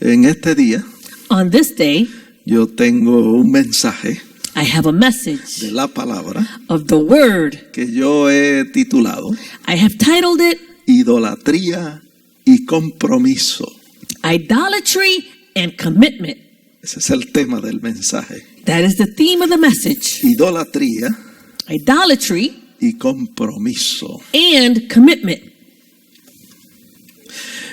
En este día, On this day, yo tengo un mensaje I have a message de la palabra of the word. que yo he titulado I have titled it Idolatría y Compromiso. Idolatry and Commitment. Ese es el tema del mensaje. That is the theme of the message. Idolatría Idolatry y compromiso. and commitment.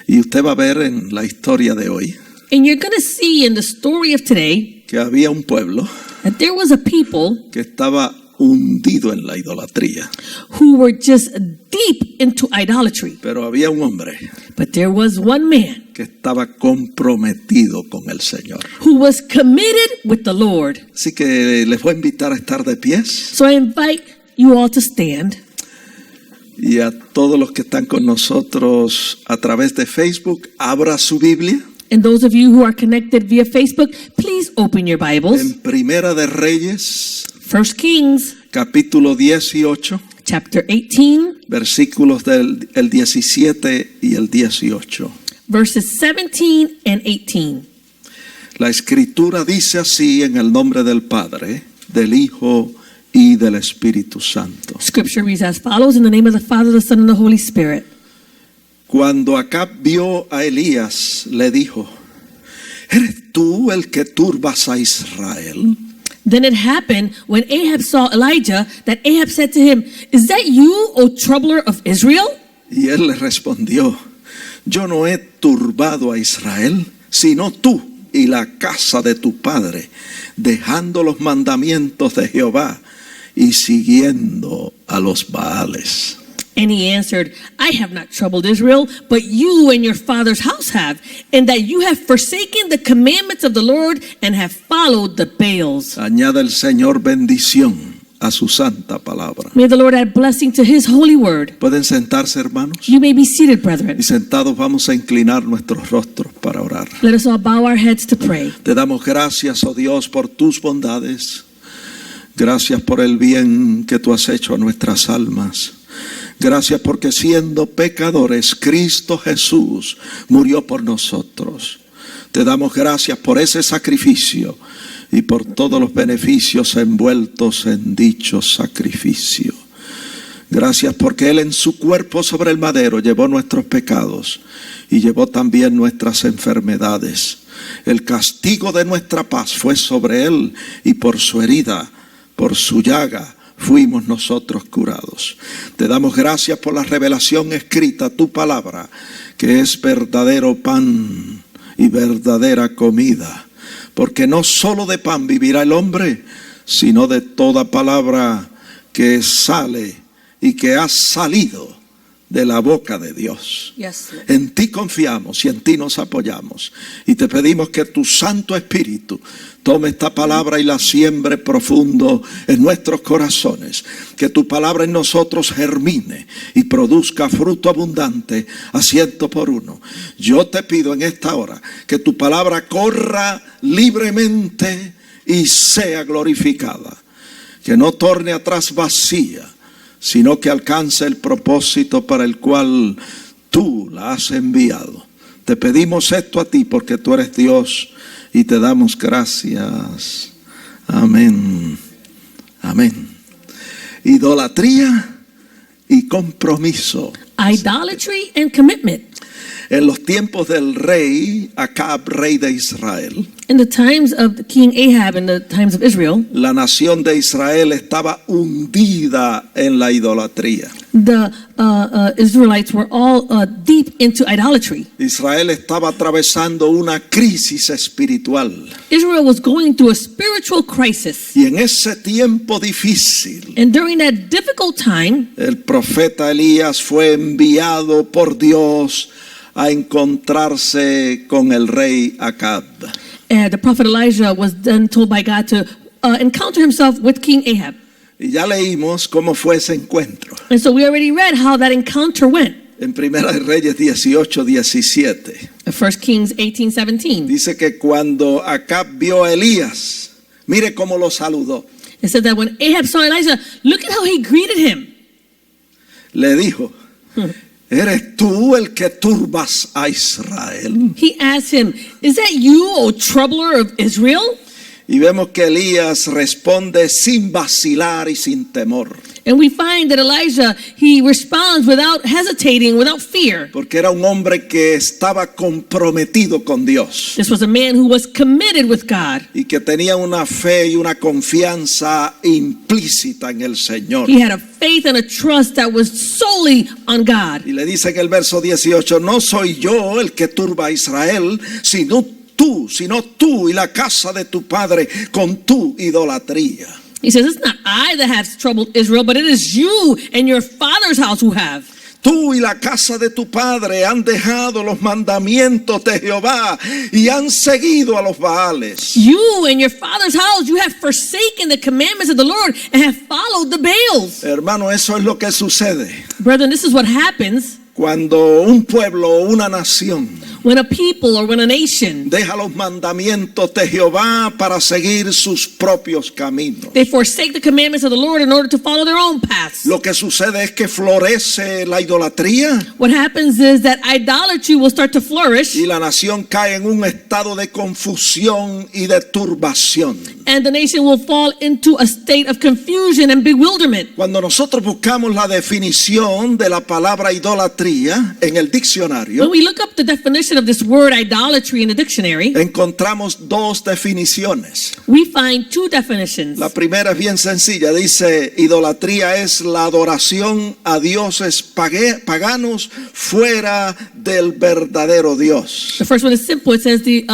Y usted va a ver en la historia de hoy And you're going to see in the story of today que había un pueblo that there was a people que estaba hundido en la idolatría. who were just deep into idolatry. Pero había un hombre But there was one man que estaba comprometido con el Señor. who was committed with the Lord. Así que les voy a invitar a estar de pies. So I invite you all to stand. Y a todos los que están con nosotros a través de Facebook, abra su Biblia And those of you who are connected via Facebook, please open your Bibles. en Primera de Reyes, 1 Kings capítulo 18, chapter 18, versículos del el 17 y el 18. verses 17 and 18. La escritura dice así en el nombre del Padre, del Hijo y del Espíritu Santo. Scripture reads as follows: in the name of the Father, the Son, and the Holy Spirit. Cuando Acab vio a Elías, le dijo: ¿Eres tú el que turbas a Israel? Then it happened when Ahab saw Elijah that Ahab said to him, "Is that you, O troubler of Israel?" Y él le respondió: Yo no he turbado a Israel, sino tú y la casa de tu padre, dejando los mandamientos de Jehová y siguiendo a los Baales. And he answered, I have not troubled Israel, but you and your father's house have, and that you have forsaken the commandments of the Lord and have followed the Baals. Añade el Señor bendición a su santa palabra. May the Lord add blessing to his holy word. ¿Pueden sentarse, hermanos? You may be seated, brethren. Y sentados vamos a inclinar nuestros rostros para orar. Let us all bow our heads to pray. Te damos gracias, oh Dios, por tus bondades. Gracias por el bien que tú has hecho a nuestras almas. Gracias porque siendo pecadores, Cristo Jesús murió por nosotros. Te damos gracias por ese sacrificio y por todos los beneficios envueltos en dicho sacrificio. Gracias porque Él en su cuerpo sobre el madero llevó nuestros pecados y llevó también nuestras enfermedades. El castigo de nuestra paz fue sobre Él y por su herida, por su llaga, fuimos nosotros curados. Te damos gracias por la revelación escrita, tu palabra, que es verdadero pan y verdadera comida. Porque no solo de pan vivirá el hombre, sino de toda palabra que sale y que ha salido de la boca de Dios. Yes, Lord. En ti confiamos y en ti nos apoyamos. Y te pedimos que tu Santo Espíritu tome esta palabra y la siembre profundo en nuestros corazones. Que tu palabra en nosotros germine y produzca fruto abundante a 100%. Yo te pido en esta hora que tu palabra corra libremente y sea glorificada. Que no torne atrás vacía, sino que alcance el propósito para el cual tú la has enviado. Te pedimos esto a ti porque tú eres Dios y te damos gracias. Amén. Amén. Idolatría y compromiso. Idolatry and commitment. En los tiempos del rey Acab, rey de Israel, In the times of King Ahab and the times of Israel, la nación de Israel estaba hundida en la idolatría. the Israelites were all deep into idolatry. Israel estaba atravesando una crisis espiritual. Israel was going through a spiritual crisis. Y en ese tiempo difícil, And during that difficult time, el profeta Elías fue enviado por Dios a encontrarse con el rey Acab. the prophet Elijah was then told by God to encounter himself with King Ahab. Y ya leímos cómo fue ese encuentro. And so we already read how that encounter went. En Primera de Reyes 18:17. 1 Kings 18:17. Dice que cuando Acab vio a Elías, mire cómo lo saludó. It said that when Ahab saw Elijah, look at how he greeted him. Le dijo: ¿eres tú el que turbas a Israel? He asked him, "Is that you, O troubler of Israel?" Y vemos que Elías responde sin vacilar y sin temor, And we find that Elijah, he responds without hesitating, without fear. porque era un hombre que estaba comprometido con Dios This was a man who was committed with God. y que tenía una fe y una confianza implícita en el Señor. He had a faith and a trust that was solely on God. Y le dice en el verso 18, no soy yo el que turba a Israel, sino tú y la casa de tu padre con tu idolatría. He says, "It's not I that have troubled Israel, but it is you and your father's house who have." Tú y la casa de tu padre han dejado los mandamientos de Jehová y han seguido a los Baales. You and your father's house, you have forsaken the commandments of the Lord and have followed the Baals. Hermano, eso es lo que sucede Brethren, this is what happens cuando un pueblo o una nación when a people or when a nation, deja los mandamientos de Jehová para seguir sus propios caminos. they forsake the commandments of the Lord in order to follow their own paths. Lo que sucede es que florece la idolatría What happens is that idolatry will start to flourish y la nación cae en un estado de confusión y de turbación. and the nation will fall into a state of confusion and bewilderment. Cuando nosotros buscamos la definición de la palabra idolatría en el diccionario, When we look up the definition of this word idolatry in the dictionary, encontramos dos definiciones. we find two definitions. La primera es bien sencilla, dice idolatría es la adoración a dioses paganos fuera del verdadero Dios. The first one is simple. It says the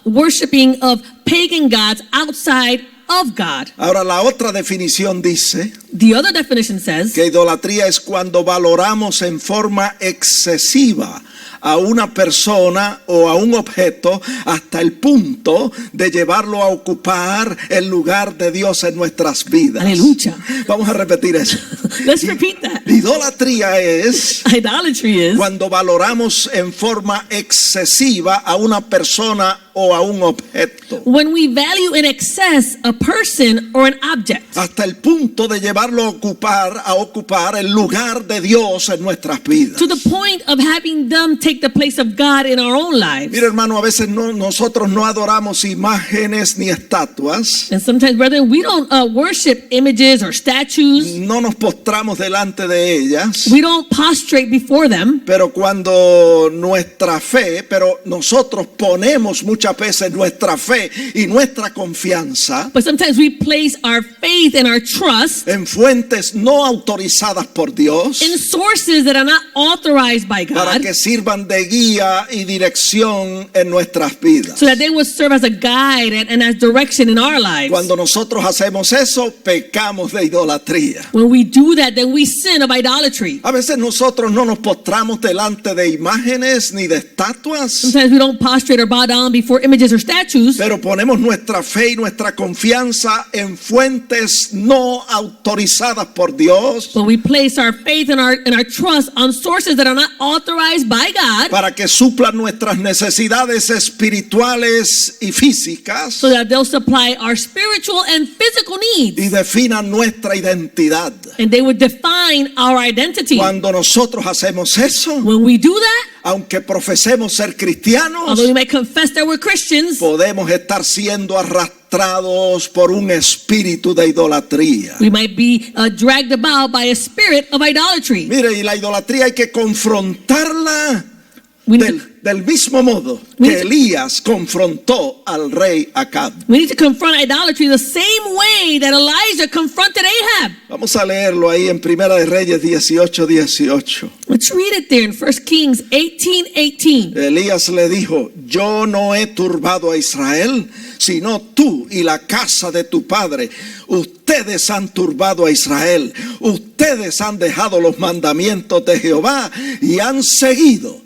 worshiping of pagan gods outside of God. Ahora la otra definición dice The other definition says que idolatría es cuando valoramos en forma excesiva a una persona o a un objeto hasta el punto de llevarlo a ocupar el lugar de Dios en nuestras vidas. Aleluya. Vamos a repetir eso. Let's repeat that. Idolatría es Idolatry is cuando valoramos en forma excesiva a una persona o a un objeto, when we value in excess a person or an object hasta el punto de llevarlo a ocupar el lugar de Dios en nuestras vidas. to the point of having them take the place of God in our own lives. Mira, hermano, a veces nosotros no adoramos imágenes ni estatuas, And sometimes, brethren, we don't worship images or statues. no nos postramos delante de ellas, We don't prostrate before them. pero cuando pero nosotros ponemos muchas veces nuestra fe y nuestra confianza But sometimes we place our faith and our trust en fuentes no autorizadas por Dios in sources that are not authorized by para God, que sirvan de guía y dirección en nuestras vidas. so that they would serve as a guide and as direction in our lives. Cuando nosotros hacemos eso, pecamos de idolatría. When we do that, then we sin of idolatry. A veces nosotros no nos postramos delante de imágenes ni de estatuas, Sometimes we don't prostrate or bow down before images or statues, pero ponemos nuestra fe y nuestra confianza en fuentes no autorizadas por Dios but we place our faith and our trust on sources that are not authorized by God, para que suplan nuestras necesidades espirituales y físicas so that they'll supply our spiritual and physical y needs, definan nuestra identidad. and they would define our identity. Cuando nosotros hacemos eso, When we do that, aunque profesemos ser cristianos, although we may confess that we're Christians, podemos estar siendo arrastrados por un espíritu de idolatría. we might be dragged about by a spirit of idolatry. Mire, y la idolatría hay que confrontarla We need, to, del mismo modo que Elías confrontó al rey Acab. we need to confront idolatry the same way that Elijah confronted Ahab. Vamos a leerlo ahí en Primera de Reyes 18:18. Let's read it there in 1 Kings 18:18. Elías le dijo: yo no he turbado a Israel, sino tú y la casa de tu padre. Ustedes han turbado a Israel. Ustedes han dejado los mandamientos de Jehová y han seguido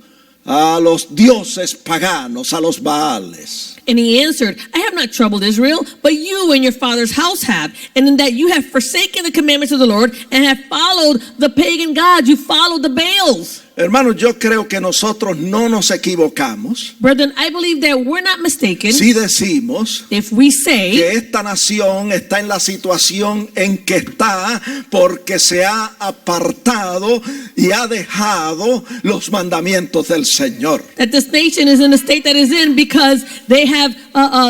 a los dioses paganos, a los Baales. And he answered, I have not troubled Israel, but you and your father's house have. And in that you have forsaken the commandments of the Lord and have followed the pagan gods. You followed the Baals. Hermanos, yo creo que nosotros no nos equivocamos Brethren, I believe that we're not mistaken si decimos if we say que esta nación está en la situación en que está porque se ha apartado y ha dejado los mandamientos del Señor. that this nation is in the state that is in because they have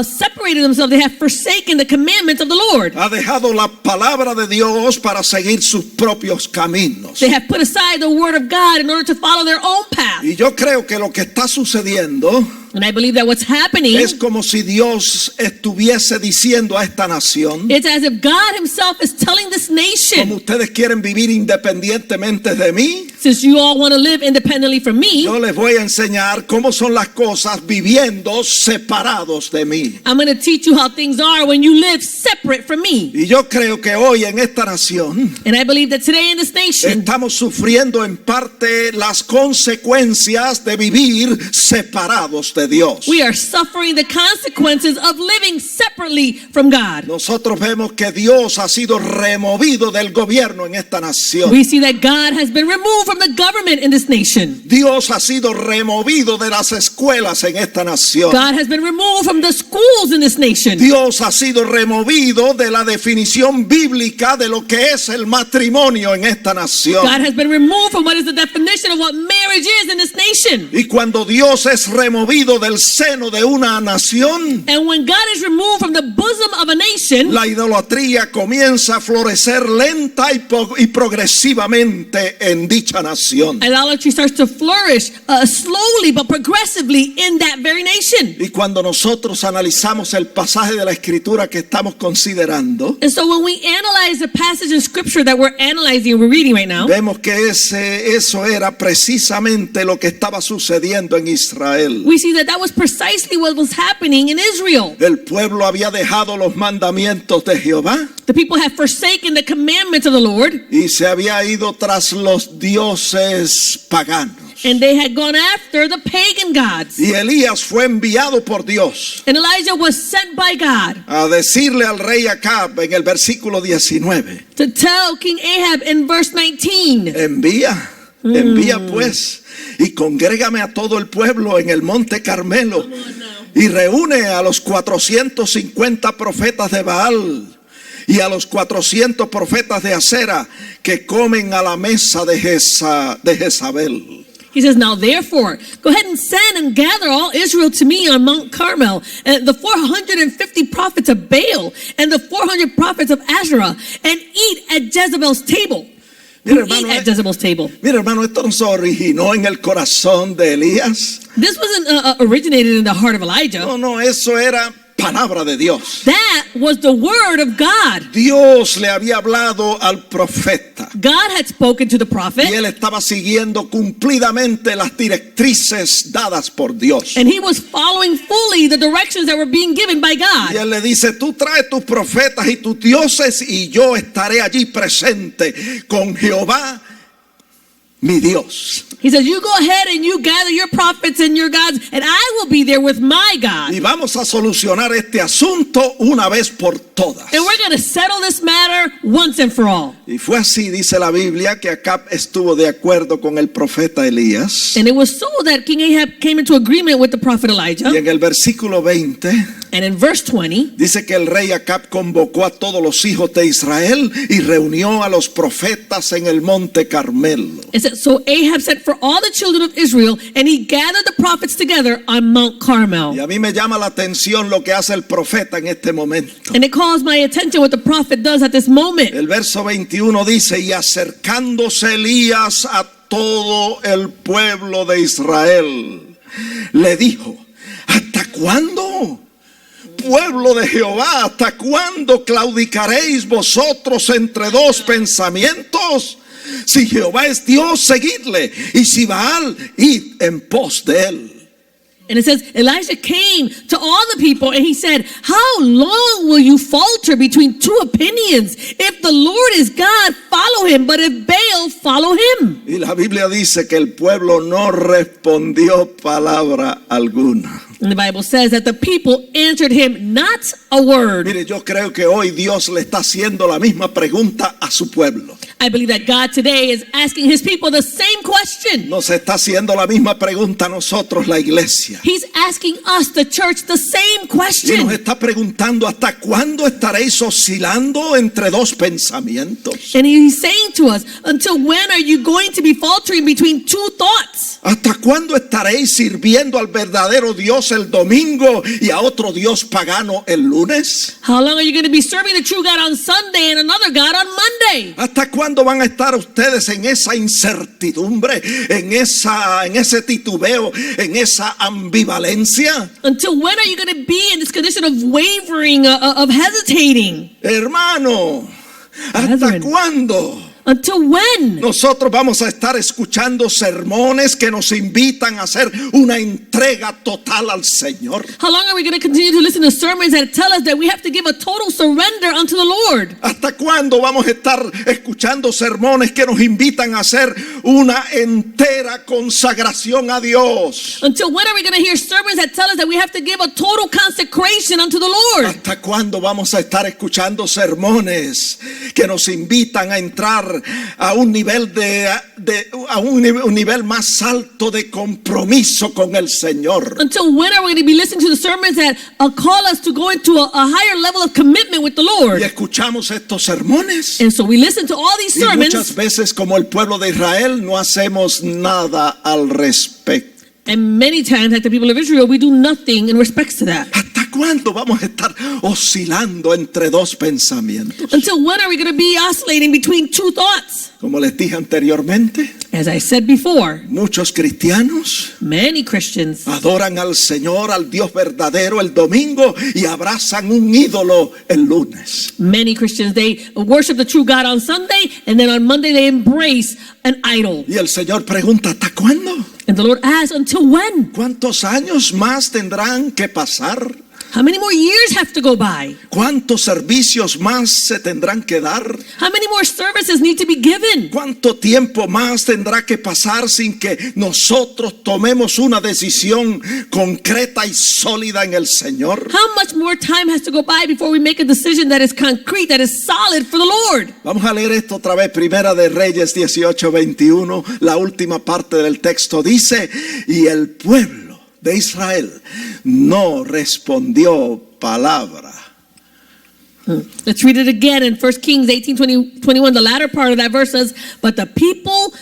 separated themselves. They have forsaken the commandments of the Lord. Ha dejado la palabra de Dios para seguir sus propios caminos. They have put aside the word of God in order to follow their own path. Y yo creo que lo que está sucediendo And I believe that what's happening, es como si Dios estuviese diciendo a esta nación: it's as if God himself is telling this como nation, ustedes quieren vivir independientemente de mí, since you all want to live independently from me, yo les voy a enseñar cómo son las cosas viviendo separados de mí. I'm going to teach you how things are when you live separate from me. Y yo creo que hoy en esta nación And I believe that today in this nation, estamos sufriendo en parte las consecuencias de vivir separados de Dios. we are suffering the consequences of living separately from God. Nosotros vemos que Dios ha sido removido del gobierno en esta nación. We see that God has been removed from the government in this nation. Dios ha sido removido de las escuelas en esta nación. God has been removed from the schools in this nation. Dios ha sido removido de la definición bíblica de lo que es el matrimonio en esta nación. God has been removed from what is the definition of what marriage is in this nation. Y cuando Dios es removido del seno de una nación, And when God is removed from the bosom of a nation, la idolatría comienza a florecer lenta y progresivamente en dicha nación. idolatry starts to flourish slowly but progressively in that very nation. Y cuando nosotros analizamos el pasaje de la Escritura que estamos considerando, And so when we analyze the passage in scripture that we're analyzing and we're reading right now, vemos que eso era precisamente lo que estaba sucediendo en Israel. we see that was precisely what was happening in Israel. El pueblo había dejado los mandamientos de Jehová The people have forsaken the commandments of the Lord, y se había ido tras los dioses paganos. and they had gone after the pagan gods. Y Elías fue enviado por Dios And Elijah was sent by God a decirle al rey Acab en el versículo 19: to tell King Ahab in verse 19, envía pues y congrégame a todo el pueblo en el monte Carmelo y reúne a los 450 profetas de Baal y a los 400 profetas de Acera que comen a la mesa de Jezabel. He says, now therefore, go ahead and send and gather all Israel to me on Mount Carmel, and the 450 prophets of Baal, and the 400 prophets of Asherah, and eat at Jezebel's table. Mira, Eat hermano, at Jezebel's table. Mira, hermano, esto no se originó en el corazón de Elías. This wasn't originated in the heart of Elijah. No, eso era palabra de Dios. That was the word of God. Dios le había hablado al profeta God had spoken to the prophet, y él estaba siguiendo cumplidamente las directrices dadas por Dios. and he was following fully the directions that were being given by Y God. él le dice: tú trae tus profetas y tus dioses y yo estaré allí presente con Jehová, mi Dios. He says, you go ahead and you gather your prophets and your gods, and I will be there with my God. Y vamos a solucionar este asunto una vez por todas. And we're going to settle this matter once and for all. Y fue así, dice la Biblia, que Acab estuvo de acuerdo con el profeta Elías. And it was so that King Ahab came into agreement with the prophet Elijah. Y en el versículo 20 And in verse 20, dice que el rey Acab convocó a todos los hijos de Israel y reunió a los profetas en el monte Carmelo. it says, so Ahab sent for all the children of Israel, and he gathered the prophets together on Mount Carmel. Y a mí me llama la atención lo que hace el profeta en este momento. And it calls my attention what the prophet does at this moment. El verso 21 dice: y acercándose Elías a todo el pueblo de Israel, le dijo: ¿hasta cuándo, pueblo de Jehová? ¿Hasta cuándo claudicaréis vosotros entre dos pensamientos? Si Jehová es Dios, seguidle, y si Baal, id en pos de él. And it says, Elijah came to all the people and he said, how long will you falter between two opinions? If the Lord is God, follow him, but if Baal, follow him. Y la Biblia dice que el pueblo no respondió palabra alguna. And the Bible says that the people answered him not a word. Mire, yo creo que hoy Dios le está haciendo la misma pregunta a su pueblo. I believe that God today is asking his people the same question. Nos está haciendo la misma pregunta a nosotros, la iglesia. He's asking us, the church, the same Y nos question. está preguntando hasta cuándo estaréis oscilando entre dos pensamientos. And he's saying to us, until when are you going to be faltering between two thoughts? ¿Hasta cuándo estaréis sirviendo al verdadero Dios el domingo y a otro Dios pagano el lunes? How long are you going to be serving the true God on Sunday and another God on Monday? ¿Hasta cuándo van a estar ustedes en esa incertidumbre, en ese titubeo, en esa ambivalencia? Until when are you going to be in this condition of wavering, of hesitating? Hermano, ¿hasta Brethren. cuándo? Until when? Nosotros vamos a estar escuchando sermones que nos invitan a hacer una entrega total al Señor. How long are we going to continue to listen to sermons that tell us that we have to give a total surrender unto the Lord? ¿Hasta cuándo vamos a estar escuchando sermones que nos invitan a hacer una entera consagración a Dios? Until when are we going to hear sermons that tell us that we have to give a total consecration unto the Lord? ¿Hasta cuándo vamos a estar escuchando sermones que nos invitan a entrar a un nivel un nivel más alto de compromiso con el Señor? Until when are we going to be listening to the sermons that call us to go into a higher level of commitment with the Y Lord? escuchamos estos sermones And so we listen to all these y muchas sermons, veces, como el pueblo de Israel, no hacemos nada al respecto. and many times, like the people of Israel, we do nothing in respect to that. ¿Hasta cuándo vamos a estar oscilando entre dos pensamientos? Until when are we going to be oscillating between two thoughts? Como les dije anteriormente, As I said before, muchos cristianos many Christians adoran al Señor, al Dios verdadero, el domingo y abrazan un ídolo el lunes. Many Christians, they worship the true God on Sunday, and then on Monday they embrace an idol. Y el Señor pregunta, ¿hasta cuándo? And the Lord asks, until when? ¿Cuántos años más tendrán que pasar? How many more years have to go by? ¿Cuántos servicios más se tendrán que dar? How many more services need to be given? ¿Cuánto tiempo más tendrá que pasar sin que nosotros tomemos una decisión concreta y sólida en el Señor? How much more time has to go by before we make a decision that is concrete, that is solid for the Lord? Vamos a leer esto otra vez, Primera de Reyes 18:21, la última parte del texto dice, y el pueblo de Israel no respondió palabra. Let's read it again in 1 Kings 18:21. The latter part of that verse says, but the people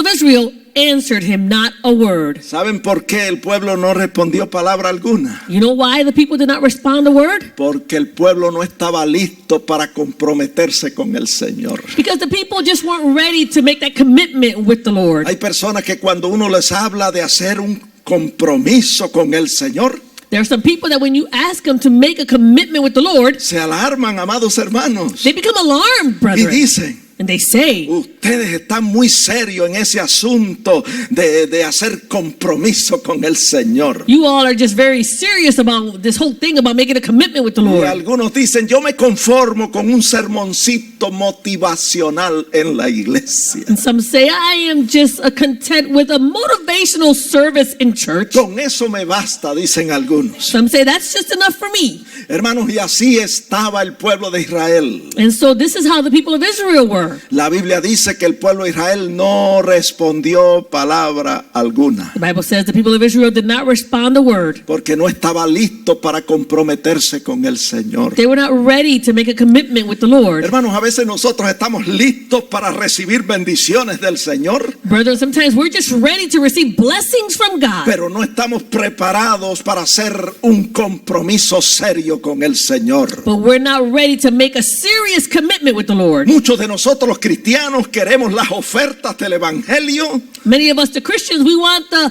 of Israel answered him not a word. ¿Saben por qué el pueblo no respondió palabra alguna? You know why the people did not respond a word? Porque el pueblo no estaba listo para comprometerse con el Señor. Because the people just weren't ready to make that commitment with the Lord. Hay personas que cuando uno les habla de hacer un compromiso con el Señor, There are some people that when you ask them to make a commitment with the Lord, se alarman, amados hermanos, they become alarmed, y brethren. dicen, And they say, ustedes están muy serios en ese asunto de hacer compromiso con el Señor. you all are just very serious about this whole thing about making a commitment with the Y Lord. algunos dicen, yo me conformo con un sermoncito motivacional en la iglesia. And some say, I am just content with a motivational service in church. Con eso me basta, dicen algunos. Some say, that's just enough for me. Hermanos, y así estaba el pueblo de Israel. And so this is how the people of Israel were. La Biblia dice que el pueblo de Israel no respondió palabra alguna, The Bible says the people of Israel did not respond a word. porque no estaba listo para comprometerse con el Señor. They were not ready to make a commitment with the Lord. Hermanos, a veces nosotros estamos listos para recibir bendiciones del Señor, Brethren, sometimes we're just ready to receive blessings from God, pero no estamos preparados para hacer un compromiso serio con el Señor. but we're not ready to make a serious commitment with the Lord. Muchos de nosotros los cristianos queremos las ofertas del Evangelio, Many of us, the Christians, we want the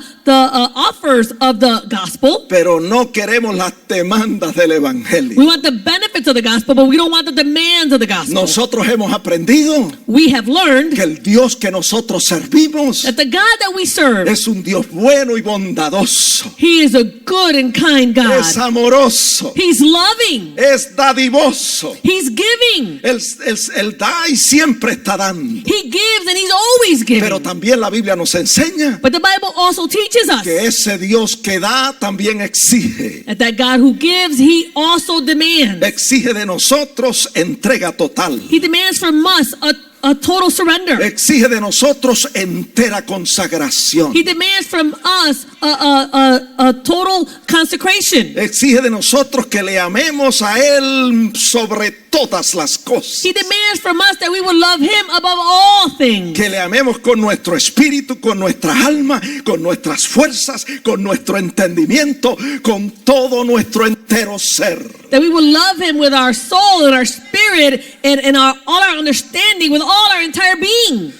offers of the gospel. pero no queremos las demandas del Evangelio. We want the benefits benefits of the gospel, but we don't want the demands of the gospel. Nosotros hemos aprendido We have learned que el Dios que nosotros servimos that the God that we serve, es un Dios bueno y bondadoso, He is a good and kind God. es amoroso, He's loving. es dadivoso. He's giving. Él da y siempre está dando. He gives and He's always giving. Pero también la Biblia nos enseña But the Bible also teaches us que ese Dios que da también exige. that God who gives, He also demands. Exige de nosotros entrega total. He demands from us a total surrender. Exige de nosotros entera consagración. He demands from us a total consecration. Exige de nosotros que le amemos a Él sobre todas las cosas. He demands from us that we will love Him above all things. Que le amemos con nuestro espíritu, con nuestra alma, con nuestras fuerzas, con nuestro entendimiento, con todo nuestro entero ser. That we will love Him with our soul and our spirit and all our understanding, with all our entire being.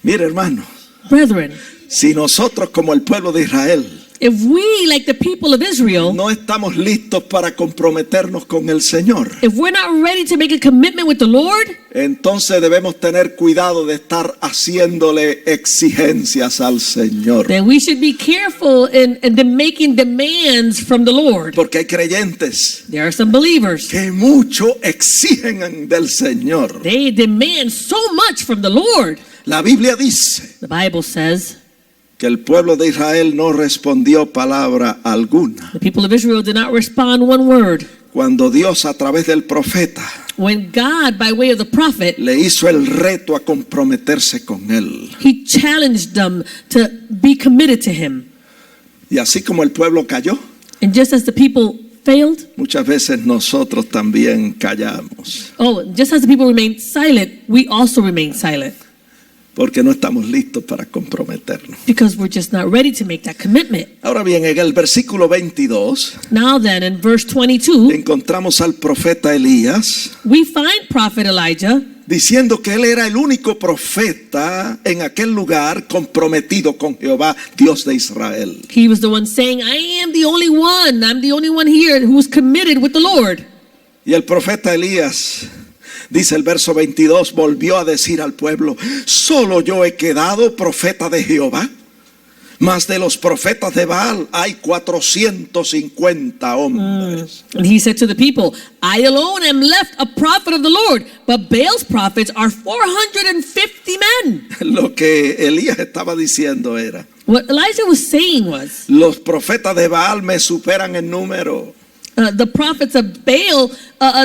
Mire, hermano, Brethren, si nosotros como el pueblo de Israel if we, like the people of Israel, no estamos listos para comprometernos con el Señor, if we're not ready to make a commitment with the Lord, entonces debemos tener cuidado de estar haciéndole exigencias al Señor. then we should be careful in making demands from the Lord. Porque hay creyentes There are some believers. que mucho exigen del Señor. They demand so much from the Lord. La Biblia dice The Bible says que el pueblo de Israel no respondió palabra alguna the people of Israel did not respond one word. cuando Dios a través del profeta When God, by way of the prophet, le hizo el reto a comprometerse con él. He challenged them to be committed to Him. Y así como el pueblo cayó, And just as the people failed, muchas veces nosotros también callamos just as the people remained silent, we also remain silent porque no estamos listos para comprometernos. because we're just not ready to make that commitment. Ahora bien, en el versículo 22 Now then, in verse 22, encontramos al profeta Elías we find Prophet Elijah diciendo que él era el único profeta en aquel lugar comprometido con Jehová, Dios de Israel. He was the one saying, I am the only one. I'm the only one here who's committed with the Lord. Y el profeta Elías, dice el verso 22, volvió a decir al pueblo: solo yo he quedado profeta de Jehová, mas de los profetas de Baal hay 450 hombres. And he said to the people, I alone am left a prophet of the Lord, but Baal's prophets are 450 men. Lo que Elías estaba diciendo era: What Elijah was saying was, los profetas de Baal me superan en número. the prophets of Baal,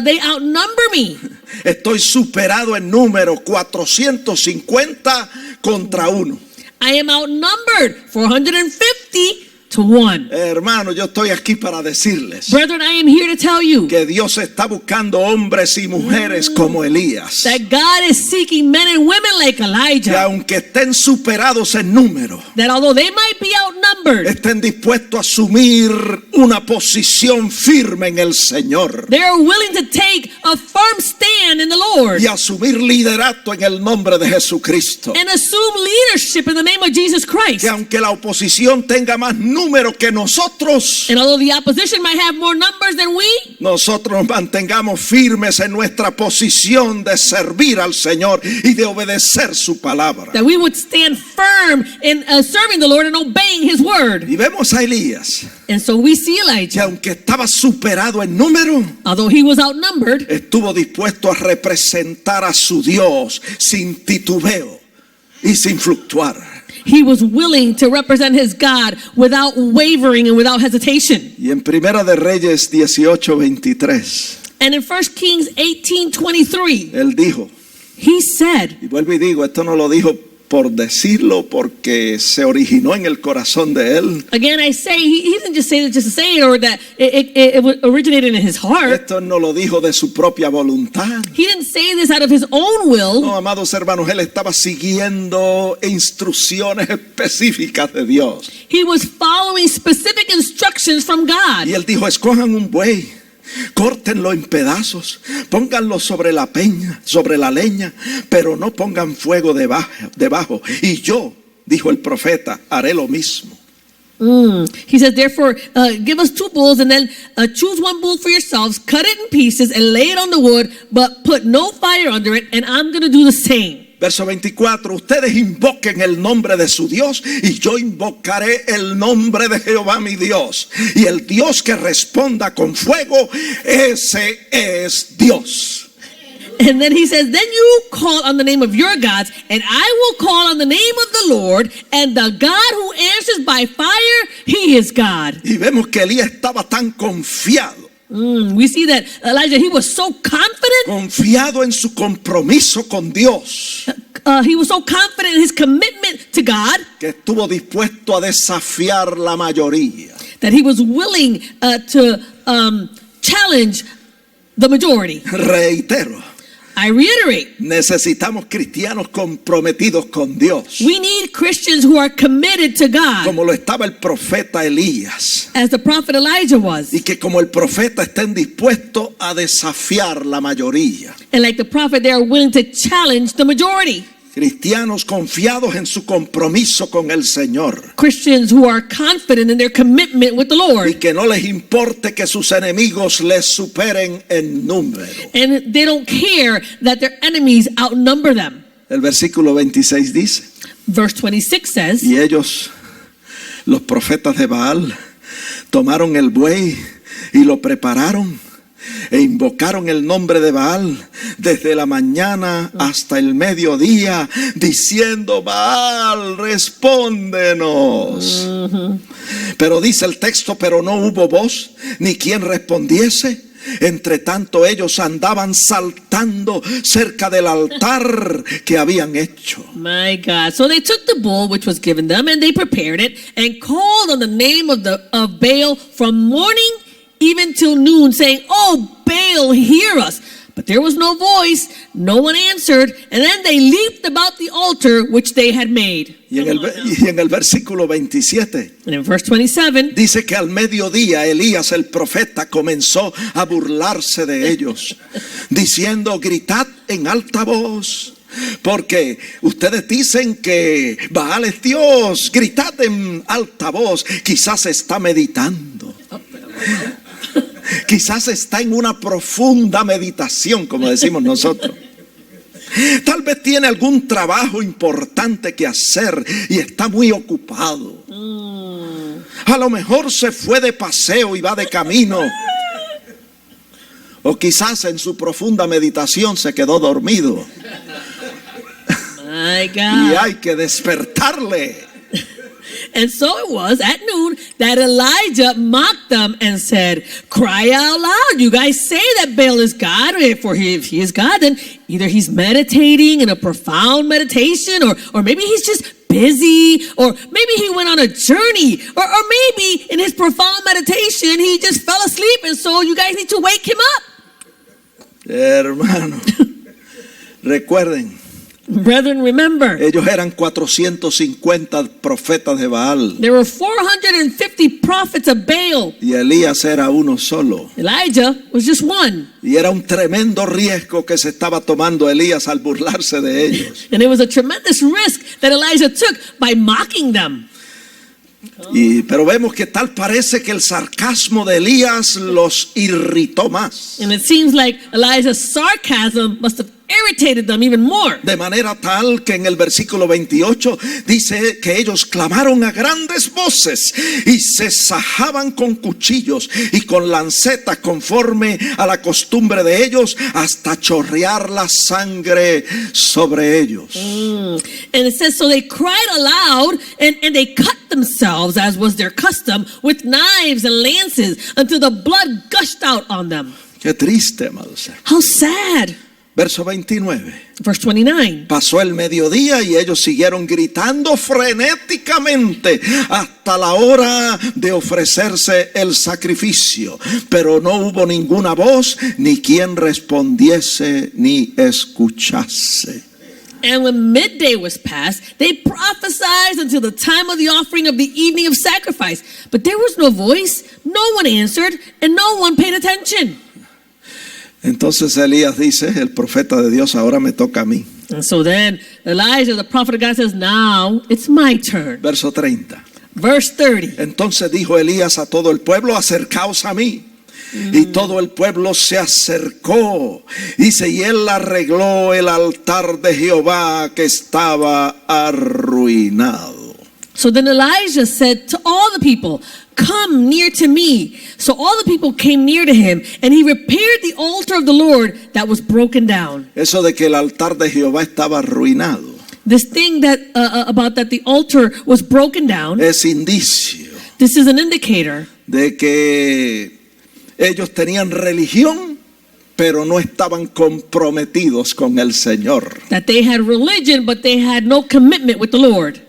they outnumber me. Estoy superado en número, 450 contra 1. I am outnumbered 450 to 1. Hermano, yo estoy aquí para decirles Brethren, I am here to tell you que Dios está buscando hombres y mujeres como Elías, that God is seeking men and women like que Elijah, aunque estén superados en número, that although they might be outnumbered, estén dispuestos a asumir una posición firme en el Señor they are willing to take a firm stand in the Lord y asumir liderato en el nombre de Jesucristo. and assume leadership in the name of Jesus Christ. Que aunque la oposición tenga más número que nosotros, And although the opposition might have more numbers than we, nosotros nos mantengamos firmes en nuestra posición de servir al Señor y de obedecer su palabra. that we would stand firm in serving the Lord and obeying His word. Y vemos a Elías, And so we see que Elijah, aunque estaba superado en número, although he was outnumbered, estuvo dispuesto a representar a su Dios sin titubeo y sin fluctuar. he was willing to represent his God without wavering and without hesitation. Y en Primera de Reyes 18:23, And in 1 Kings 18:23, él dijo, he said, y vuelvo y digo, esto no lo dijo por decirlo, porque se originó en el corazón de él. again I say, he didn't just say it just to say it or that it originated in his heart. Esto no lo dijo de su propia voluntad. He didn't say this out of his own will. No, amados hermanos, él estaba siguiendo instrucciones específicas de Dios. He was following specific instructions from God. Y él dijo: escojan un buey, córtenlo en pedazos, pónganlo sobre la peña, sobre la leña, pero no pongan fuego debajo. Y yo, dijo el profeta, haré lo mismo. He says, therefore, give us 2 bulls and then choose 1 bull for yourselves, cut it in pieces and lay it on the wood, but put no fire under it, and I'm going to do the same. Verso 24, ustedes invoquen el nombre de su Dios y yo invocaré el nombre de Jehová mi Dios. Y el Dios que responda con fuego, ese es Dios. And then he says, then you call on the name of your gods, and I will call on the name of the Lord, and the God who answers by fire, he is God. Y vemos que Elías estaba tan confiado. We see that Elijah, he was so confident. Confiado en su compromiso con Dios. He was so confident in his commitment to God Que estuvo dispuesto a desafiar la mayoría. that he was willing to challenge the majority. Reitero. I reiterate, Necesitamos cristianos comprometidos con Dios. we need Christians who are committed to God, Como lo estaba el profeta Elías. as the prophet Elijah was. Y que como el profeta estén dispuestos a desafiar la mayoría. And like the prophet, they are willing to challenge the majority. Cristianos confiados en su compromiso con el Señor. Christians who are confident in their commitment with the Y Lord. que no les importe que sus enemigos les superen en número. And they don't care that their enemies outnumber them. El versículo 26 dice. Verse 26 says, Y ellos, los profetas de Baal, tomaron el buey y lo prepararon e invocaron el nombre de Baal desde la mañana hasta el mediodía, diciendo: Baal, respóndenos. Pero dice el texto, pero no hubo voz ni quien respondiese. Entre tanto ellos andaban saltando cerca del altar que habían hecho. my God. So they took the bull which was given them, and they prepared it and called on the name of Baal from morning even till noon, saying, "Oh, Baal, hear us." But there was no voice, no one answered, and then they leaped about the altar which they had made. Y en el versículo 27 And in verse 27, dice que al mediodía Elías el profeta comenzó a burlarse de ellos, diciendo: gritad en alta voz, porque ustedes dicen que Baal es Dios. Gritad en alta voz. Quizás está meditando. Quizás está en una profunda meditación, como decimos nosotros. Tal vez tiene algún trabajo importante que hacer y está muy ocupado. A lo mejor se fue de paseo y va de camino. O quizás en su profunda meditación se quedó dormido. my Y God. hay que despertarle. And so it was at noon that Elijah mocked them and said, "Cry out loud. You guys say that Baal is God. If he is God, then either he's meditating in a profound meditation, or maybe he's just busy, or maybe he went on a journey, or maybe in his profound meditation he just fell asleep, and so you guys need to wake him up." Hermano, recuerden, Brethren, remember, ellos eran 450 profetas de Baal. there were 450 prophets of Baal. Y Elías era uno solo. Elijah was just one. Y era un tremendo riesgo que se estaba tomando Elías al burlarse de ellos. And it was a tremendous risk that Elijah took by mocking them. Pero vemos que tal parece que el sarcasmo de Elías los irritó más. And it seems like Elijah's sarcasm must have irritated them even more. De manera tal que en el versículo 28 dice que ellos clamaron a grandes voces y se sajaban con cuchillos y con lancetas conforme a la costumbre de ellos hasta chorrear la sangre sobre ellos. And it says, so they cried aloud and they cut themselves, as was their custom, with knives and lances until the blood gushed out on them. Qué triste, amados. How sad. Verso 29. Verse 29. Pasó el mediodía y ellos siguieron gritando frenéticamente hasta la hora de ofrecerse el sacrificio. Pero no hubo ninguna voz, ni quien respondiese ni escuchase. And when midday was past, they prophesied until the time of the offering of the evening of sacrifice. But there was no voice, no one answered, and no one paid attention. Entonces Elías dice, el profeta de Dios: ahora me toca a mí. And so then Elijah, the prophet of God, says, now it's my turn. Verso 30. Verse 30. Entonces dijo Elías a todo el pueblo: acercaos a mí. Y todo el pueblo se acercó. Dice, y él arregló el altar de Jehová que estaba arruinado. So then Elijah said to all the people, come near to me. So all the people came near to him, and he repaired the altar of the Lord that was broken down. Eso de que el altar de Jehová estaba arruinado This thing that about that the altar was broken down, es indicio this is an indicator de que ellos tenían religión, pero no estaban comprometidos con el Señor. that they had religion, but they had no commitment with the Lord.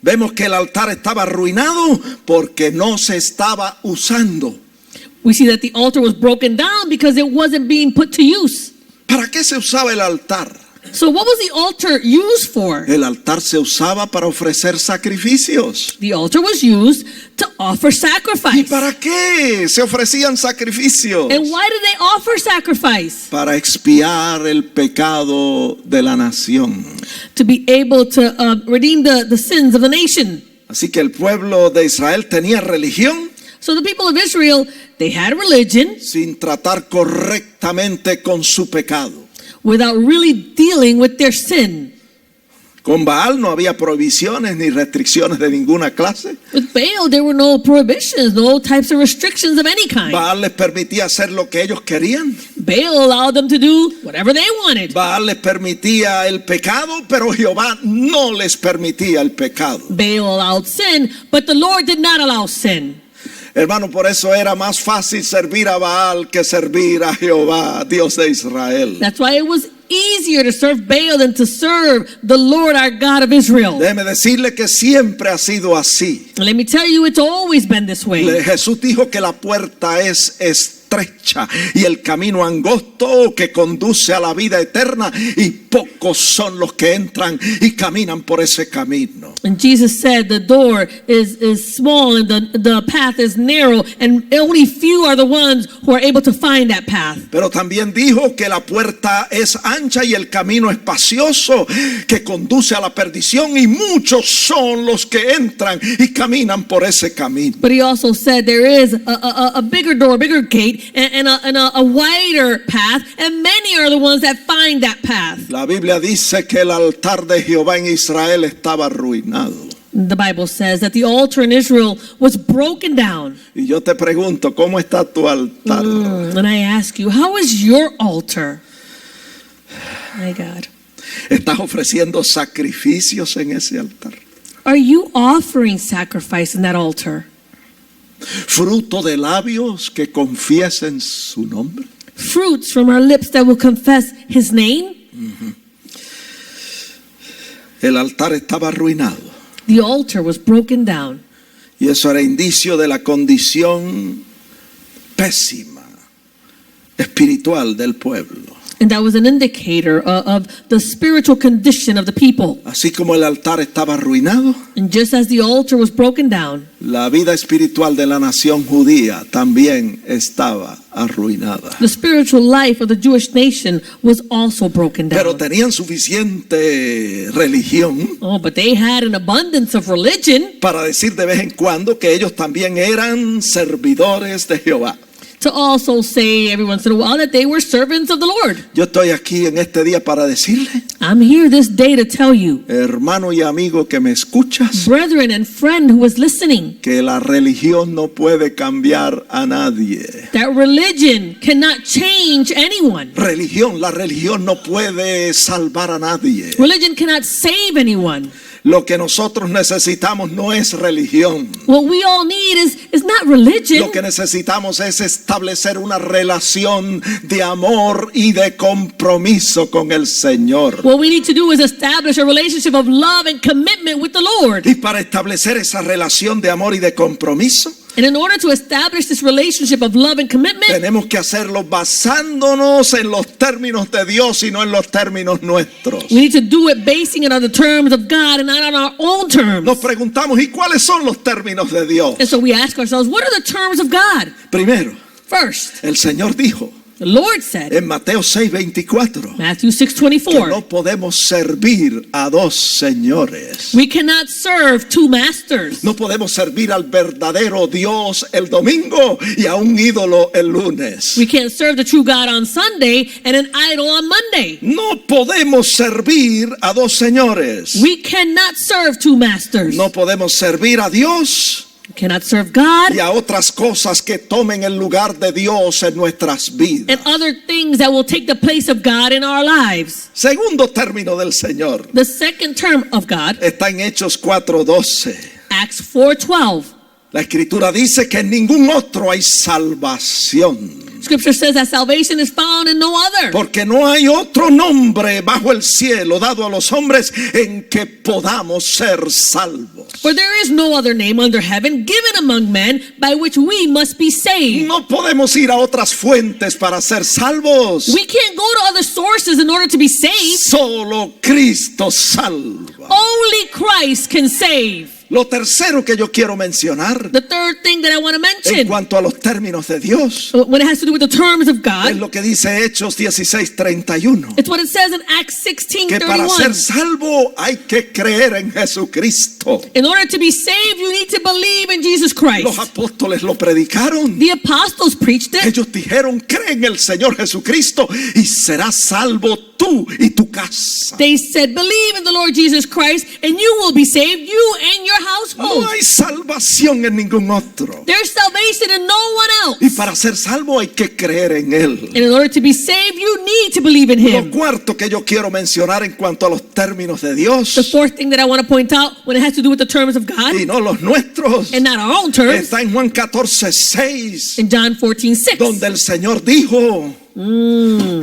Vemos que el altar estaba arruinado porque no se estaba usando. We see that the altar was broken down because it wasn't being put to use. ¿Para qué se usaba el altar? So what was the altar used for? El altar se usaba para ofrecer sacrificios. The altar was used to offer ¿Y sacrifice. para qué se ofrecían sacrificios? And why did they offer sacrifice? Para expiar el pecado de la nación. To be able to redeem the sins of the nation. Así que el pueblo de Israel tenía religión So the people of Israel, they had religion sin tratar correctamente con su pecado. without really dealing with their sin. Con Baal no había prohibiciones ni restricciones de ninguna clase. With Baal, there were no prohibitions, no types of restrictions of any kind. Baal les permitía hacer lo que ellos querían. Baal allowed them to do whatever they wanted. Baal les permitía el pecado, pero Jehová no les permitía el pecado. Baal allowed sin, but the Lord did not allow sin. Hermano, por eso era más fácil servir a Baal que servir a Jehová, Dios de Israel. That's why it was easier to serve Baal than to serve the Lord our God of Israel. Déjeme decirle que siempre ha sido así. Let me tell you, it's always been this way. Jesús dijo que la puerta es estrecha y el camino angosto que conduce a la vida eterna, y pocos son los que entran y caminan por ese camino. And Jesus said the door is small and the path is narrow, and only few are the ones who are able to find that path. Pero también dijo que la puerta es ancha y el camino espacioso que conduce a la perdición, y muchos son los que entran y caminan por ese camino. But he also said there is a bigger door, a bigger gate, and a wider path, and many are the ones that find that path. La Biblia dice que el altar de Jehová en Israel estaba arruinado. The Bible says that the altar in Israel was broken down. Y yo te pregunto, ¿cómo está tu altar? And I ask you, how is your altar? My God. ¿Estás ofreciendo sacrificios en ese altar? Are you offering sacrifice in that altar? ¿Fruto de labios que confiesen su nombre? Fruits from our lips that will confess his name? El altar estaba arruinado. The altar was broken down. Y eso era indicio de la condición pésima espiritual del pueblo. And that was an indicator of the spiritual condition of the people. Así como el altar estaba arruinado, And just as the altar was broken down, la vida espiritual de la nación judía también estaba arruinada. the spiritual life of the Jewish nation was also broken Pero down. tenían suficiente religión Oh, but they had an abundance of religion para decir de vez en cuando que ellos también eran servidores de Jehová. to also say every once in a while that they were servants of the Lord. Yo estoy aquí en este día para decirle, I'm here this day to tell you, hermano y amigo que me escuchas, brethren and friend who was listening, que la religión no puede cambiar a nadie. that religion cannot change anyone. La religión no puede salvar a nadie. Religion cannot save anyone. Lo que nosotros necesitamos no es religión. What we all need is not religion. Lo que necesitamos es establecer una relación de amor y de compromiso con el Señor. What we need to do is establish a relationship of love and commitment with the Lord. Y para establecer esa relación de amor y de compromiso, And in order to establish this relationship of love and commitment, tenemos que hacerlo basándonos en los términos de Dios y no en los términos nuestros. we need to do it basing it on the terms of God and not on our own terms. Nos preguntamos, ¿y cuáles son los términos de Dios? And so we ask ourselves, what are the terms of God? Primero, First, el Señor dijo, The Lord said, en Mateo 6:24, Matthew que 6:24, no podemos servir a dos señores. we cannot serve two masters. No podemos servir al verdadero Dios el domingo y a un ídolo el lunes. We can't serve the true God on Sunday and an idol on Monday. No podemos servir a dos señores. We cannot serve two masters. No podemos servir a Dios We cannot serve God y a otras cosas que tomen el lugar de Dios en nuestras vidas. and other things that will take the place of God in our lives. Segundo término del Señor The second term of God, está en Hechos 4:12. Acts 4:12. La Escritura dice que en ningún otro hay salvación, Scripture says that salvation is found in no other. porque no hay otro nombre bajo el cielo dado a los hombres en que podamos ser salvos. For there is no other name under heaven given among men by which we must be saved. No podemos ir a otras fuentes para ser salvos. We can't go to other sources in order to be saved. Solo Cristo salva. Only Christ can save. Lo tercero que yo quiero mencionar The third thing that I want to en mention, cuanto a los términos de Dios when it has to do with the terms of es God, lo que dice Hechos 16:31. it's what it says in Acts Que para ser 16:31. salvo hay que creer en Jesucristo. In order to be saved, you need to believe in Jesus Christ. Los apóstoles lo predicaron. The apostles preached it. Ellos dijeron, cree en el Señor Jesucristo y serás salvo tú y tu casa. They said, believe in the Lord Jesus Christ and you will be saved, you and your No household. hay salvación en ningún otro. There's salvation in no one Y else. para ser salvo hay que creer en Él. And in order to be saved, you need to believe in Lo Him. cuarto que yo quiero mencionar en cuanto a los términos de The Dios, fourth thing that I want to point out when it has to do with the terms of God y no los nuestros, and not our own terms, está en Juan 14:6, in John 14:6, donde el Señor dijo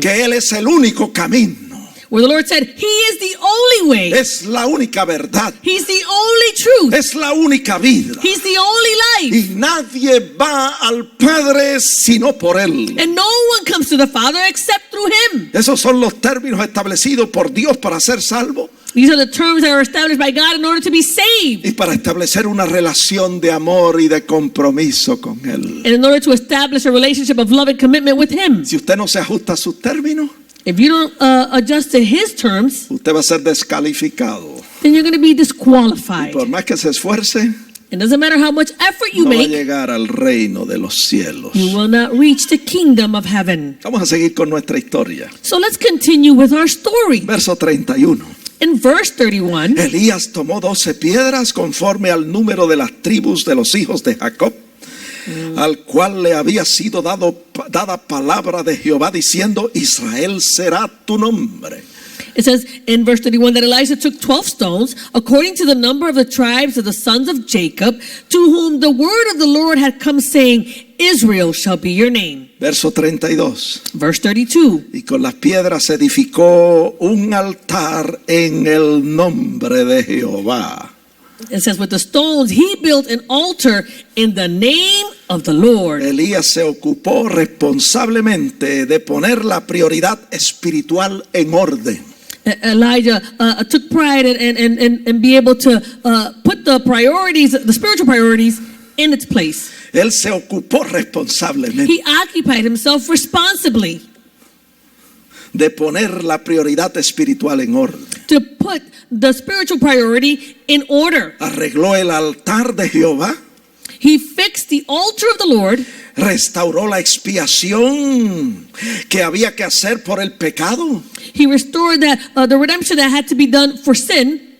que Él es el único camino, where the Lord said, He is the only way. es la única verdad, He's the only truth. es la única vida. He's the only life. Y nadie va al Padre sino por Él. And no one comes to the Father except through Him. Esos son los términos establecidos por Dios para ser salvo These are the terms that are established by God in order to be saved. y para establecer una relación de amor y de compromiso con Él. And in order to establish a relationship of love and commitment with Him. Si usted no se ajusta a sus términos, If you don't adjust to His terms, usted va a ser descalificado. then you're going to be Y disqualified. por más que se esfuerce, It doesn't matter how much effort you no va a make, llegar al reino de los cielos. you will not reach the kingdom of heaven. Vamos a seguir con nuestra historia. So let's continue with our story. Verso 31. In verse 31, Elías tomó 12 piedras conforme al número de las tribus de los hijos de Jacob, al cual le había sido dada palabra de Jehová diciendo, Israel será tu nombre. it says in verse 31 that Elijah took 12 stones according to the number of the tribes of the sons of Jacob, to whom the word of the Lord had come, saying, Israel shall be your name. Verso 32. Verse 32. Y con las piedras edificó un altar en el nombre de Jehová. It says, with the stones he built an altar in the name of the Lord. Elías se ocupó responsablemente de poner la prioridad espiritual en orden. Elijah took pride and be able to put the priorities, the spiritual priorities, in its place. Él se ocupó responsablemente He occupied himself responsibly de poner la prioridad espiritual en orden. to put the spiritual priority in order. Arregló el altar de Jehová, He fixed the altar of the Lord. restauró la expiación que había que hacer por el pecado He restored that the redemption that had to be done for sin,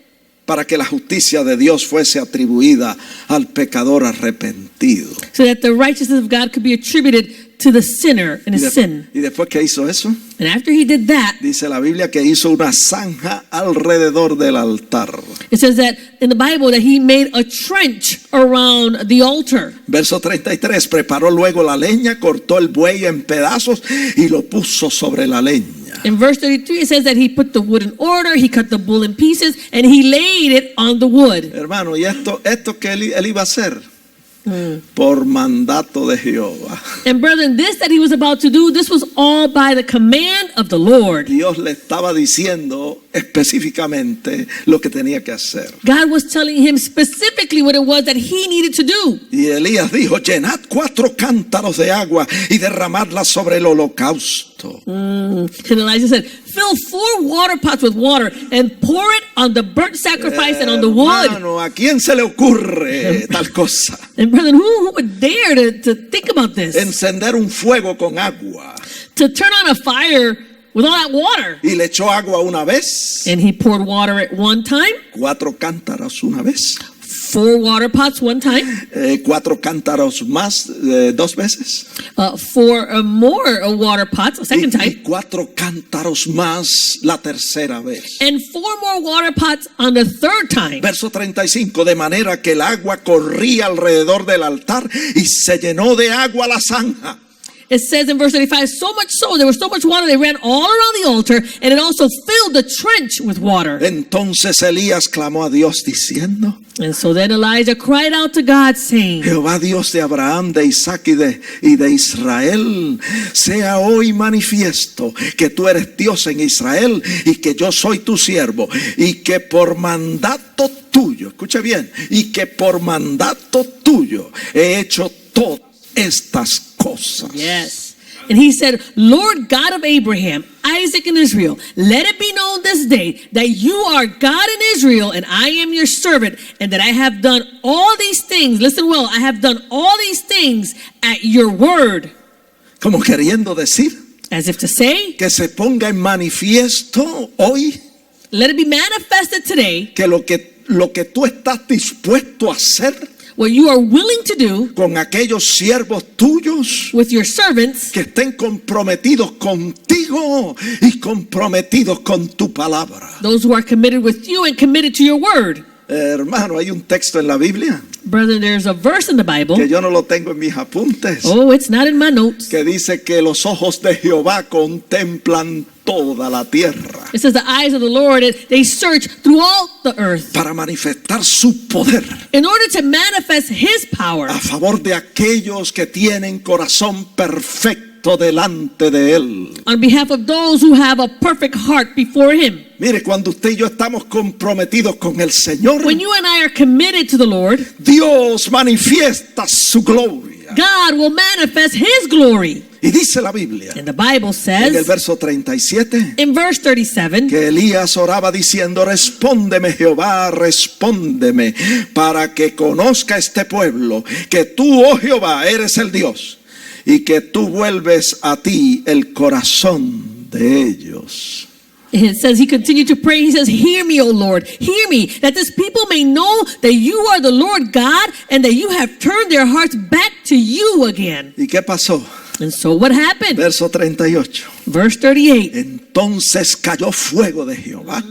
para que la justicia de Dios fuese atribuida al pecador arrepentido. so that the righteousness of God could be attributed to the sinner and his sin. Y después que hizo eso, And after he did that, dice la Biblia que hizo una zanja alrededor del altar. it says that in the Bible that he made a trench around the altar. Verso 33, preparó luego la leña, cortó el buey en pedazos y lo puso sobre la leña. In verse 33, it says that he put the wood in order, he cut the bull in pieces, and he laid it on the wood. Hermano, y esto que él iba a hacer por mandato de Jehová. And brethren, this that he was about to do, this was all by the command of the Lord. Dios le estaba diciendo específicamente lo que tenía que hacer. God was telling him specifically what it was that he needed to do. Y Elías dijo, llenad 4 cántaros de agua y derramadla sobre el holocausto. And Elijah said, fill 4 water pots with water and pour it on the burnt sacrifice and on the wood. Hermano, ¿a quién se le ocurre tal cosa? And brethren, who would dare to think about this? Encender un fuego con agua. To turn on a fire with all that water. Y le echó agua una vez. And he poured water at one time. 4 cántaros una vez. 4 water pots one time. 4 cántaros más 2 veces. 4 more water pots a second Y time. 4 cántaros más la tercera vez. And 4 more water pots on the third time. Verso 35, de manera que el agua corría alrededor del altar y se llenó de agua la zanja. It says in verse 35, so much so, there was so much water, they ran all around the altar, and it also filled the trench with water. Entonces Elías clamó a Dios diciendo, And so then Elijah cried out to God, saying, Jehová Dios de Abraham, de Isaac y de Israel, sea hoy manifiesto que tú eres Dios en Israel y que yo soy tu siervo y que por mandato tuyo, escuche bien, y que por mandato tuyo he hecho todas estas cosas. Yes. And he said, Lord God of Abraham, Isaac, and Israel, let it be known this day that you are God in Israel, and I am your servant, and that I have done all these things. Listen well, I have done all these things at your word. Como queriendo decir As if to say, que se ponga en manifiesto hoy let it be manifested today que lo que tú estás dispuesto a hacer what you are willing to do con aquellos siervos tuyos with your servants que estén comprometidos contigo y comprometidos con tu palabra. those who are committed with you and committed to your word. Hermano, hay un texto en la Biblia Brother, there's a verse in the Bible. que yo no lo tengo en mis apuntes, Oh, it's not in my notes. que dice que los ojos de Jehová contemplan toda la tierra It says the eyes of the Lord, they search throughout the earth para manifestar su poder in order to manifest his power a favor de aquellos que tienen corazón perfecto delante de él. on behalf of those who have a perfect heart before him. Mire, cuando usted y yo estamos comprometidos con el Señor, When you and I are committed to the Lord, Dios manifiesta su gloria. God will manifest his glory. Y dice la Biblia And the Bible en el says verso 37 in verse 37, que Elías oraba diciendo, respóndeme Jehová, respóndeme, para que conozca este pueblo que tú, oh Jehová, eres el Dios y que tú vuelves a ti el corazón de ellos. it says he continued to pray. He says, hear me, O Lord, hear me, that this people may know that you are the Lord God and that you have turned their hearts back to you again. ¿Y qué pasó? And so what happened? Verso 38. Verse 38. Entonces cayó fuego de Jehová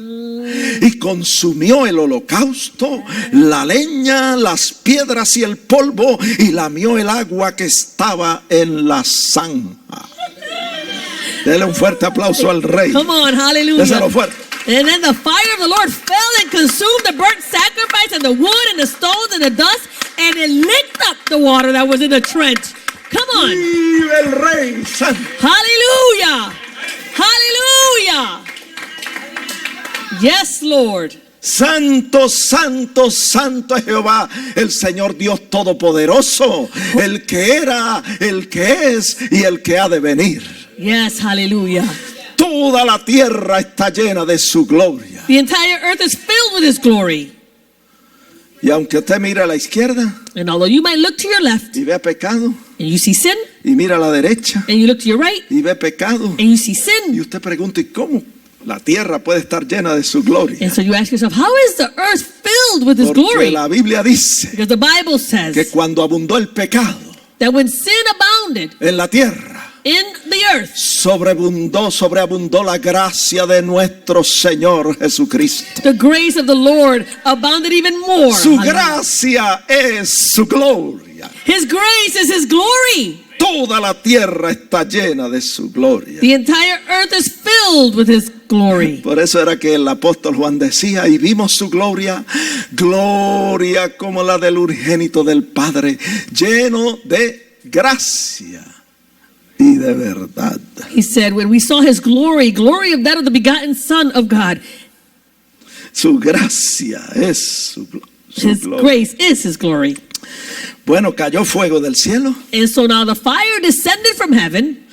y consumió el holocausto, la leña, las piedras y el polvo, y lamió el agua que estaba en la zanja. Dele un fuerte aplauso al rey. Come on, hallelujah. Déselo fuerte. And then the fire of the Lord fell and consumed the burnt sacrifice and the wood and the stones and the dust, and it licked up the water that was in the trench. Come on. Vive el rey santo. Hallelujah. Hallelujah. Yes, Lord. Santo, santo, santo es Jehová, el Señor Dios Todopoderoso, el que era, el que es y el que ha de venir. Yes, hallelujah. Toda la tierra está llena de su gloria. The entire earth is filled with his glory. Y aunque usted mire a la izquierda And although you might look to your left y ve pecado, and you see sin, y mira a la derecha and you look to your right y ve pecado, and you see y sin, usted pregunta, ¿y cómo la tierra puede estar llena de su gloria? and so you ask yourself, how is the earth filled with his Porque glory? la Biblia dice Because the Bible que says cuando abundó el pecado that when sin abounded en la tierra, in the earth, sobreabundó la gracia de nuestro Señor Jesucristo. the grace of the Lord abounded even more. Su Hallelujah. gracia es su gloria. His grace is his glory. Toda la tierra está llena de su gloria. The entire earth is filled with his glory. Por eso era que el apóstol Juan decía, y vimos su gloria, gloria como la del unigénito del Padre, lleno de gracia y de verdad. He said, when we saw his glory, glory of that of the begotten Son of God, Su gracia es su His gloria. grace is His glory. Bueno, cayó fuego del cielo, And so now the fire descended from heaven.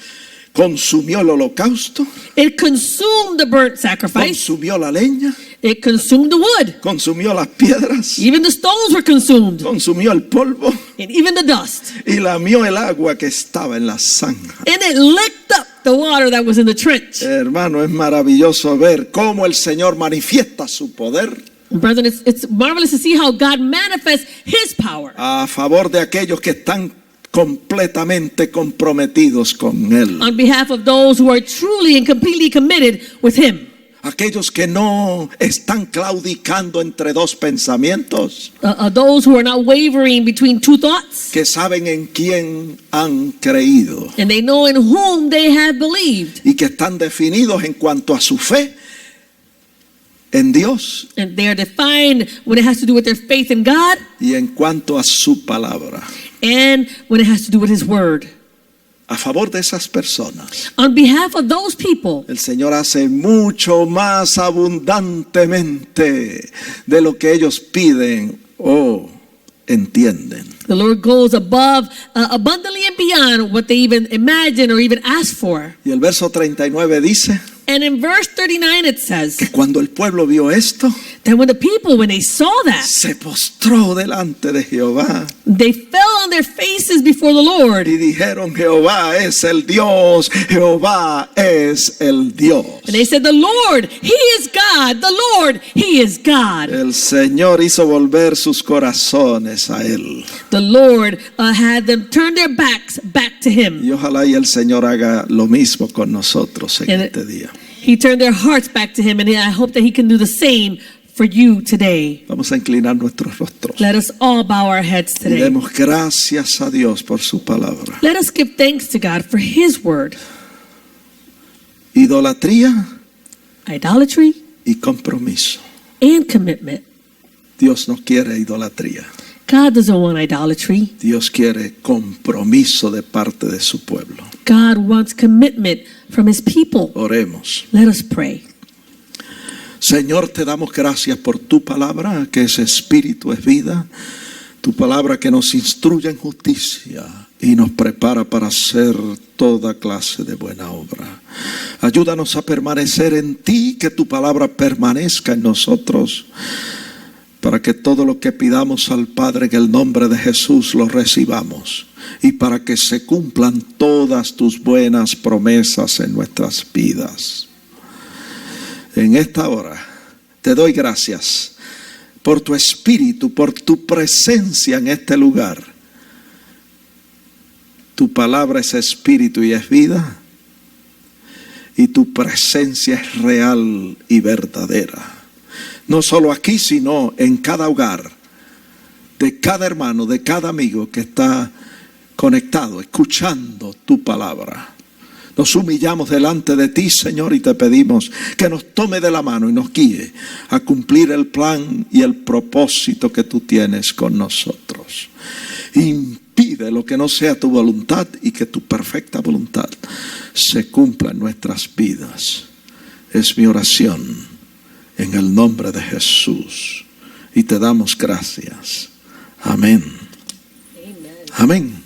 consumió el holocausto, It consumed the burnt sacrifice. consumió la leña, It consumed the wood. consumió las piedras, Even the stones were consumed. consumió el polvo And even the dust. y lamió el agua que estaba en la zanja. And it licked up the water that was in the trench. Hermano, es maravilloso ver cómo el Señor manifiesta su poder Brethren, it's marvelous to see how God manifests His power a favor de aquellos que están completamente comprometidos con Él. on behalf of those who are truly and completely committed with Him. Aquellos que no están claudicando entre dos pensamientos, Those who are not wavering between two thoughts, que saben en quién han creído and they know in whom they have believed. y que están definidos en cuanto a su fe en Dios And they are defined when it has to do with their faith in God y en cuanto a su palabra. and when it has to do with His word. A favor de esas personas, On behalf of those people, el Señor hace mucho más abundantemente de lo que ellos piden o entienden. the Lord goes above, abundantly and beyond what they even imagine or even ask for. Y el verso 39 dice And in verse 39 it says que cuando el pueblo vio esto, that when the people, when they saw that, se postró delante de Jehová they fell on their faces before the Lord. y dijeron: Jehová es el Dios, Jehová es el Dios. And they said, the Lord, He is God. The Lord, He is God. El Señor hizo volver sus corazones a Él. The Lord had them turn their backs back to Him. Y ojalá y el Señor haga lo mismo con nosotros en And este día. He turned their hearts back to Him, and I hope that He can do the same for you today. Vamos a inclinar nuestros rostros Let us all bow our heads y today. demos gracias a Dios por su palabra. Let us give thanks to God for His word. Idolatría Idolatry y compromiso. and commitment. Dios no quiere idolatría. God doesn't want idolatry. Dios quiere compromiso de parte de su pueblo. God wants commitment from His people. Oremos. Let us pray. Señor, te damos gracias por tu palabra, que es espíritu, es vida. Tu palabra que nos instruye en justicia y nos prepara para hacer toda clase de buena obra. Ayúdanos a permanecer en ti, que tu palabra permanezca en nosotros, para que todo lo que pidamos al Padre en el nombre de Jesús lo recibamos, y para que se cumplan todas tus buenas promesas en nuestras vidas. En esta hora te doy gracias por tu espíritu, por tu presencia en este lugar. Tu palabra es espíritu y es vida, y tu presencia es real y verdadera. No solo aquí, sino en cada hogar, de cada hermano, de cada amigo que está conectado, escuchando tu palabra. Nos humillamos delante de ti, Señor, y te pedimos que nos tome de la mano y nos guíe a cumplir el plan y el propósito que tú tienes con nosotros. Impide lo que no sea tu voluntad, y que tu perfecta voluntad se cumpla en nuestras vidas. Es mi oración en el nombre de Jesús, y te damos gracias. Amén. Amén.